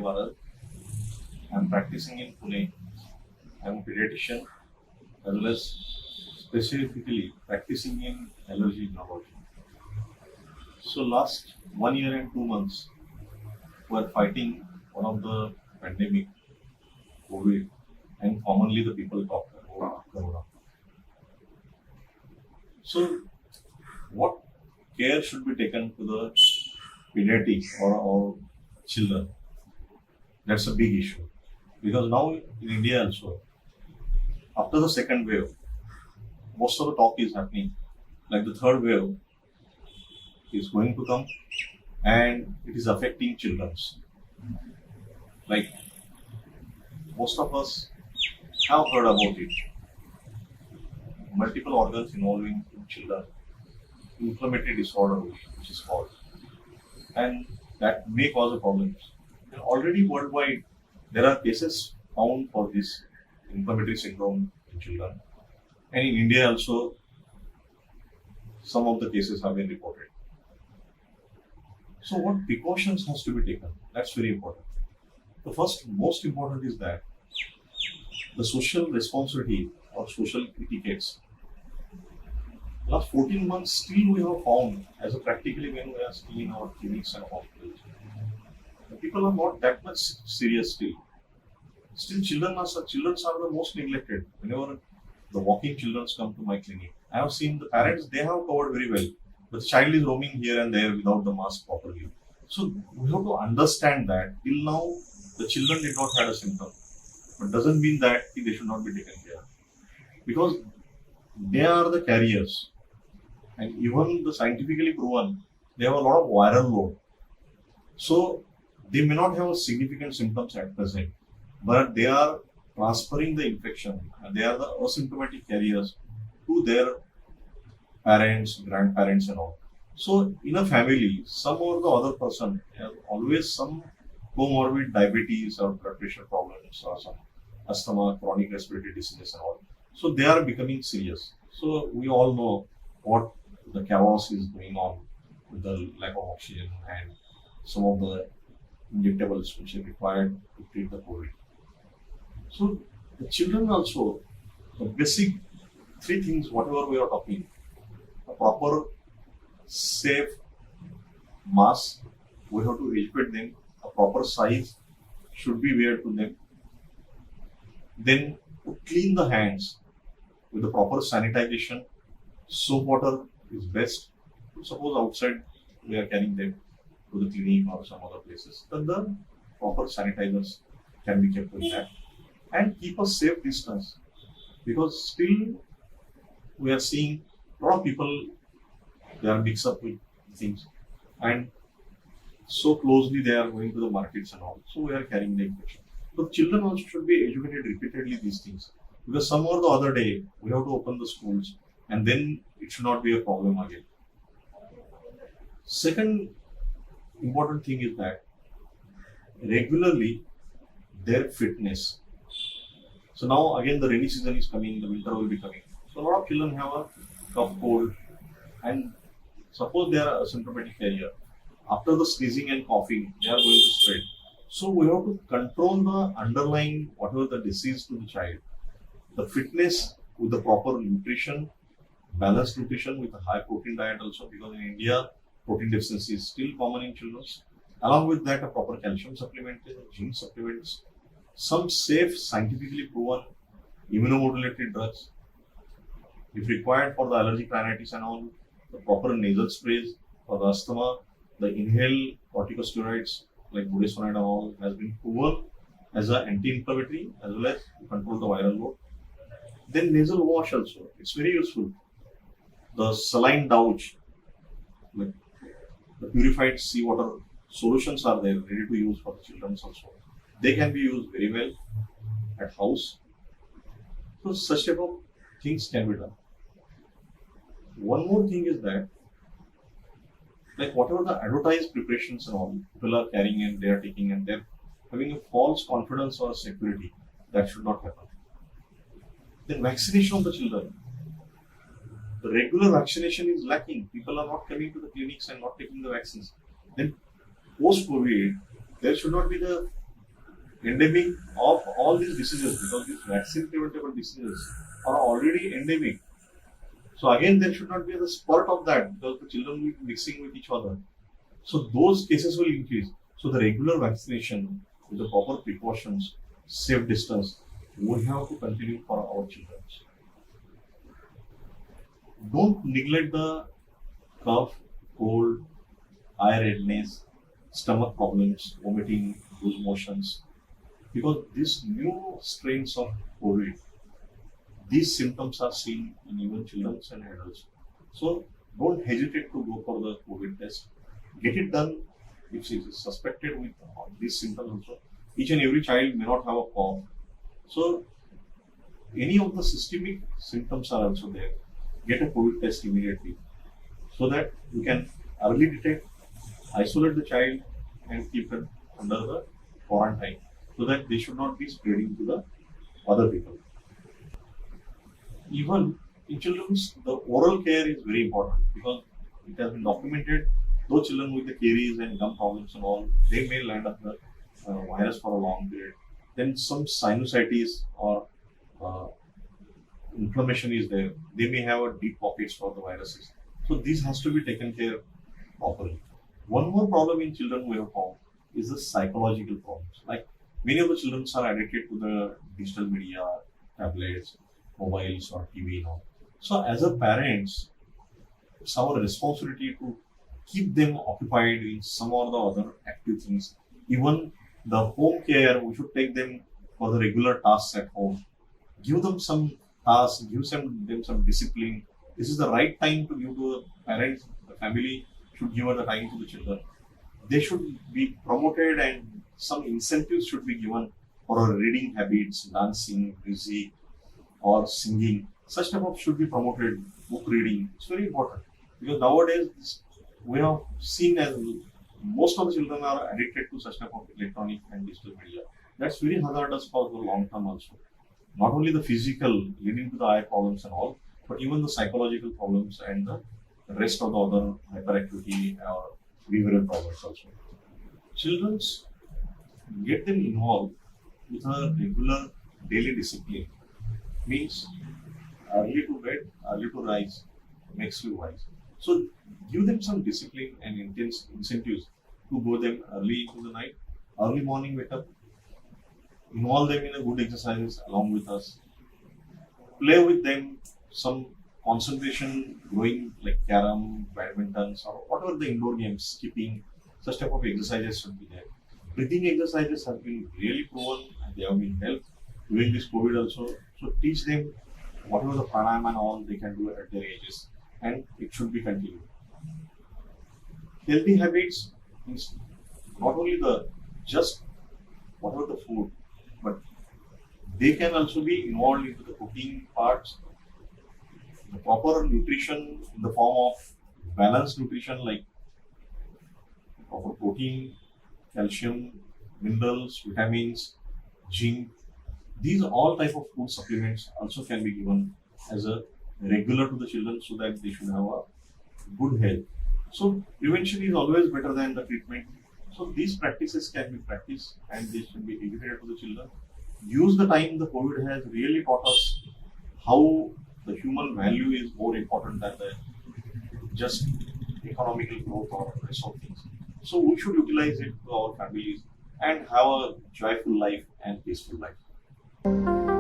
Bharat. I'm practicing in Pune. I'm a pediatrician as well as specifically practicing in allergy neurology. So last 1 year and 2 months, we're fighting one of the pandemic, COVID, and commonly the people talk about corona. So what care should be taken to the pediatric or children? That's a big issue. Because now in India also, after the second wave, most of the talk is happening. Like the third wave is going to come and it is affecting children. Like most of us have heard about it. Multiple organs involving in children, inflammatory disorder, which is called, and that may cause a problem. And already worldwide, there are cases found for this inflammatory syndrome in children, and in India also, some of the cases have been reported. So, what precautions has to be taken? That's very important. The first, most important is that the social responsibility or social etiquettes. Last 14 months, still we have found, as a practically when we are still in our clinics and hospitals, the people are not that much serious still. Still, children are the most neglected. Whenever the walking children come to my clinic, I have seen the parents, they have covered very well. But the child is roaming here and there without the mask properly. So we have to understand that till now, the children did not have a symptom. But doesn't mean that they should not be taken care. Because they are the carriers. And even the scientifically proven, they have a lot of viral load. So they may not have significant symptoms at present, but they are transferring the infection and they are the asymptomatic carriers to their parents, grandparents and all. So in a family, some or the other person has always some comorbid diabetes or blood pressure problems or some asthma, chronic respiratory diseases and all. So they are becoming serious. So we all know what the chaos is going on with the lack of oxygen and some of the injectables which are required to treat the COVID. So the children also, the basic three things, whatever we are talking, a proper safe mask, we have to educate them, a proper size should be wear to them. Then to clean the hands with the proper sanitization, soap water is best. Suppose outside we are carrying them to the clinic or some other places, then the proper sanitizers can be kept with that. And keep a safe distance, because still we are seeing a lot of people, they are mixed up with things and so closely they are going to the markets and all. So we are carrying the infection. So children also should be educated repeatedly these things, because some or the other day we have to open the schools and then it should not be a problem again. Second important thing is that regularly their fitness. So now again the rainy season is coming, the winter will be coming. So a lot of children have a cough, cold, and suppose they are a asymptomatic carrier. After the sneezing and coughing, they are going to spread. So we have to control the underlying whatever the disease to the child. The fitness with the proper nutrition, balanced nutrition with a high protein diet also, because in India protein deficiency is still common in children. Along with that, a proper calcium supplement, zinc supplements, some safe scientifically proven immunomodulatory drugs. If required for the allergic rhinitis and all, the proper nasal sprays for the asthma, the inhaled corticosteroids like budesonide and all has been proven as an anti-inflammatory as well as to control the viral load. Then nasal wash also, it's very useful. The saline douche, like the purified seawater solutions are there ready to use for the children also. They can be used very well at house. So such type of things can be done. One more thing is that, like whatever the advertised preparations and all people are carrying and they are taking and they're having a false confidence or security, that should not happen. Then vaccination of the children. The regular vaccination is lacking. People are not coming to the clinics and not taking the vaccines. Then post-COVID, there should not be the endemic of all these diseases, because these vaccine preventable diseases are already endemic. So again, there should not be the spurt of that, because the children will be mixing with each other. So those cases will increase. So the regular vaccination with the proper precautions, safe distance, we have to continue for our children. Don't neglect the cough, cold, eye redness, stomach problems, vomiting, loose motions, because these new strains of COVID, these symptoms are seen in even children and adults. So don't hesitate to go for the COVID test. Get it done if it is suspected with these symptoms also. Each and every child may not have a cough. So any of the systemic symptoms are also there. Get a COVID test immediately so that you can early detect, isolate the child and keep it under the quarantine so that they should not be spreading to the other people. Even in children, the oral care is very important because it has been documented. Those children with the caries and gum problems and all, they may land up the virus for a long period. Then some sinusitis or inflammation is there. They may have a deep pockets for the viruses. So this has to be taken care properly. One more problem in children we have found is the psychological problems. Like many of the children are addicted to the digital media, tablets, mobiles or TV now. So as a parents, it's our responsibility to keep them occupied in some or the other active things. Even the home care, we should take them for the regular tasks at home. Give them some tasks, give them some discipline. This is the right time to give to the parents. The family should give the time to the children. They should be promoted and some incentives should be given for our reading habits, dancing, music, or singing. Such type of should be promoted. Book reading. It's very important because nowadays we have seen as most of the children are addicted to such type of electronic and digital media. That's very hazardous for the long term also. Not only the physical leading to the eye problems and all, but even the psychological problems and the rest of the other hyperactivity or behavioral problems also. Children's get them involved with a regular daily discipline. Means early to bed, early to rise makes you wise. So give them some discipline and intense incentives to go them early into the night, early morning wake up, involve them in a good exercises along with us, play with them some concentration going like carom, badminton, or whatever the indoor games, skipping, such type of exercises should be there. Breathing exercises have been really proven and they have been helped during this COVID also. So teach them whatever the pranayama and all they can do at their ages and it should be continued. Healthy habits means not only the just whatever the food, but they can also be involved into the cooking parts, the proper nutrition in the form of balanced nutrition like proper protein, calcium, minerals, vitamins, zinc. These all type of food supplements also can be given as a regular to the children so that they should have a good health. So prevention is always better than the treatment. So these practices can be practiced and they should be educated to the children. Use the time the COVID has really taught us how the human value is more important than the just economical growth or rest of things. So we should utilize it to our families and have a joyful life and peaceful life.